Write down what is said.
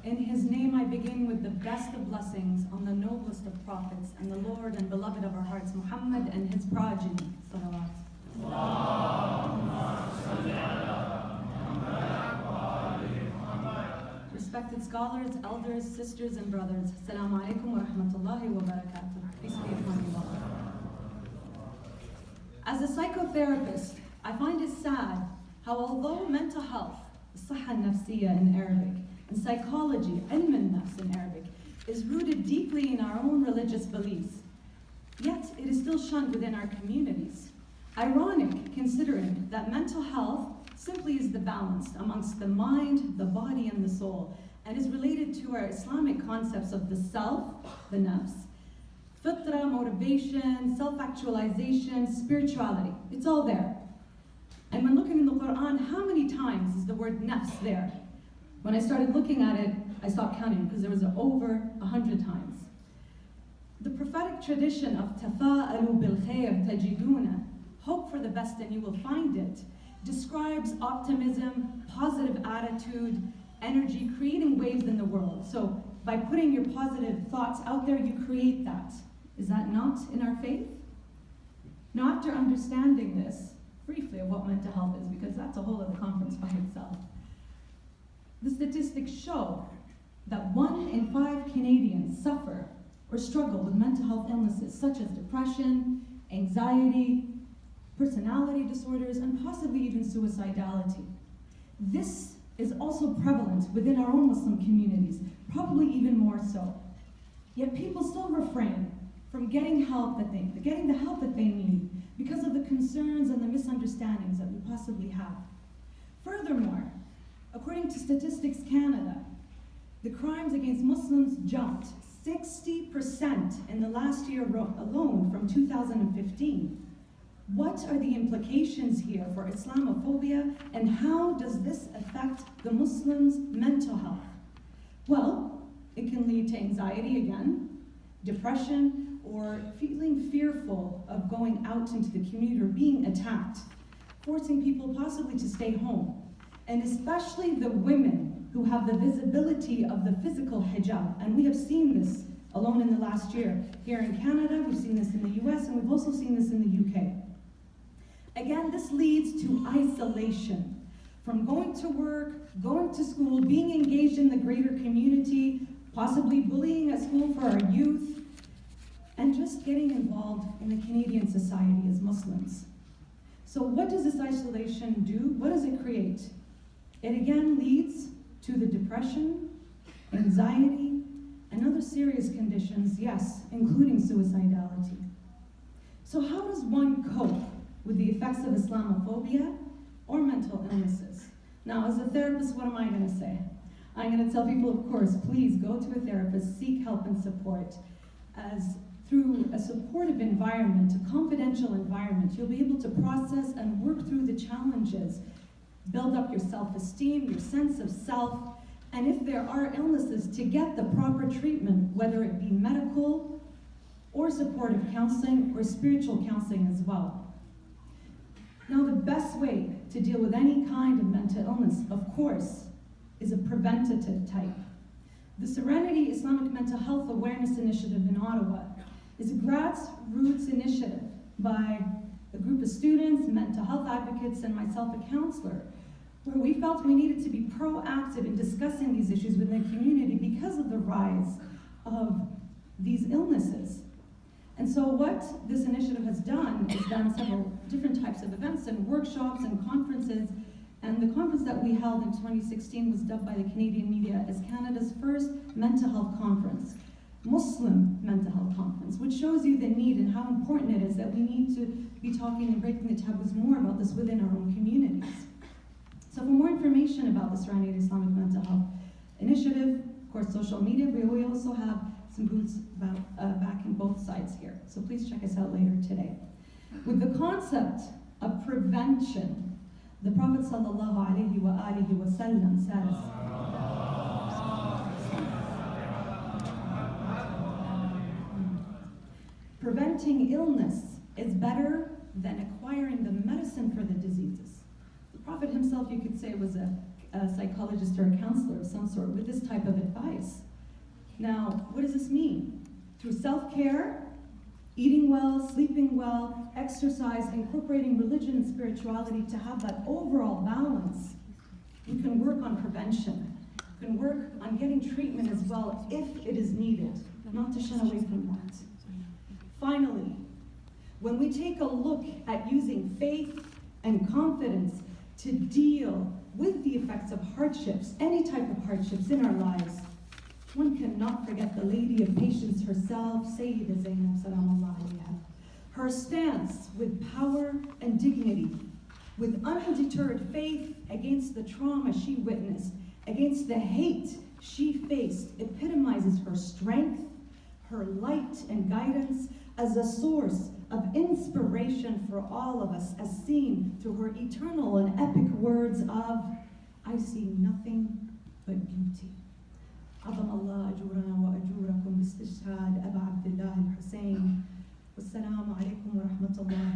In his name I begin with the best of blessings on the noblest of prophets and the Lord and beloved of our hearts, Muhammad and his progeny. Salawat. Respected scholars, elders, sisters, and brothers, Assalamu alaikum wa rahmatullahi wa barakatuh. Peace be upon you all. As a psychotherapist, I find it sad how although mental health, الصحة النفسية in Arabic, and psychology, علم النفس in Arabic, is rooted deeply in our own religious beliefs, yet it is still shunned within our communities. Ironic, considering that mental health simply is the balance amongst the mind, the body, and the soul, and is related to our Islamic concepts of the self, the nafs, fitra, motivation, self-actualization, spirituality. It's all there. And when looking in the Quran, how many times is the word nafs there? When I started looking at it, I stopped counting because there was over 100 times. The prophetic tradition of تفائلوا بالخير تجدوه, hope for the best and you will find it, describes optimism, positive attitude, energy, creating waves in the world. So by putting your positive thoughts out there, you create that. Is that not in our faith? Now, after understanding this, briefly of what mental health is, because that's a whole other conference by itself, the statistics show that 1 in 5 Canadians suffer or struggle with mental health illnesses such as depression, anxiety, personality disorders, and possibly even suicidality. This is also prevalent within our own Muslim communities, probably even more so. Yet people still refrain from getting the help that they need because of the concerns and the misunderstandings that we possibly have. Furthermore, according to Statistics Canada, the crimes against Muslims jumped 60% in the last year alone from 2015. What are the implications here for Islamophobia, and how does this affect the Muslims' mental health? Well, it can lead to anxiety again, depression, or feeling fearful of going out into the community or being attacked, forcing people possibly to stay home, and especially the women who have the visibility of the physical hijab. And we have seen this alone in the last year. Here in Canada, we've seen this in the US, and we've also seen this in the UK. Again, this leads to isolation from going to work, going to school, being engaged in the greater community, possibly bullying at school for our youth, and just getting involved in the Canadian society as Muslims. So what does this isolation do? What does it create? It again leads to the depression, anxiety, and other serious conditions, yes, including suicidality. So how does one cope with the effects of Islamophobia or mental illnesses? Now, as a therapist, what am I going to say? I'm going to tell people, of course, please go to a therapist, seek help and support. As through a supportive environment, a confidential environment, you'll be able to process and work through the challenges, build up your self-esteem, your sense of self, and if there are illnesses, to get the proper treatment, whether it be medical or supportive counseling or spiritual counseling as well. Now, the best way to deal with any kind of mental illness, of course, is a preventative type. The Serenity Islamic Mental Health Awareness Initiative in Ottawa is a grassroots initiative by a group of students, mental health advocates, and myself, a counselor, where we felt we needed to be proactive in discussing these issues within the community because of the rise of these illnesses. And so what this initiative has done is done several different types of events and workshops and conferences. And the conference that we held in 2016 was dubbed by the Canadian media as Canada's first mental health conference, Muslim mental health conference, which shows you the need and how important it is that we need to be talking and breaking the taboos more about this within our own communities. So for more information about the Serenity Islamic Mental Health Initiative, of course, social media, we also have some booths backing both sides here. So please check us out later today. With the concept of prevention, the Prophet sallallahu alaihi wasallam says, preventing illness is better than acquiring the medicine for the diseases. The Prophet himself, you could say, was a a psychologist or a counselor of some sort with this type of advice. Now, what does this mean? Through self-care, eating well, sleeping well, exercise, incorporating religion and spirituality to have that overall balance, we can work on prevention. We can work on getting treatment as well if it is needed, not to shun away from that. Finally, when we take a look at using faith and confidence to deal with the effects of hardships, any type of hardships in our lives, one cannot forget the Lady of Patience herself, Sayyida Zainab Salamullah alayha. Her stance with power and dignity, with undeterred faith against the trauma she witnessed, against the hate she faced, epitomizes her strength, her light and guidance as a source of inspiration for all of us, as seen through her eternal and epic words of, I see nothing but beauty. عظم الله أجورنا وأجوركم باستشهاد أبا عبد الله الحسين والسلام عليكم ورحمة الله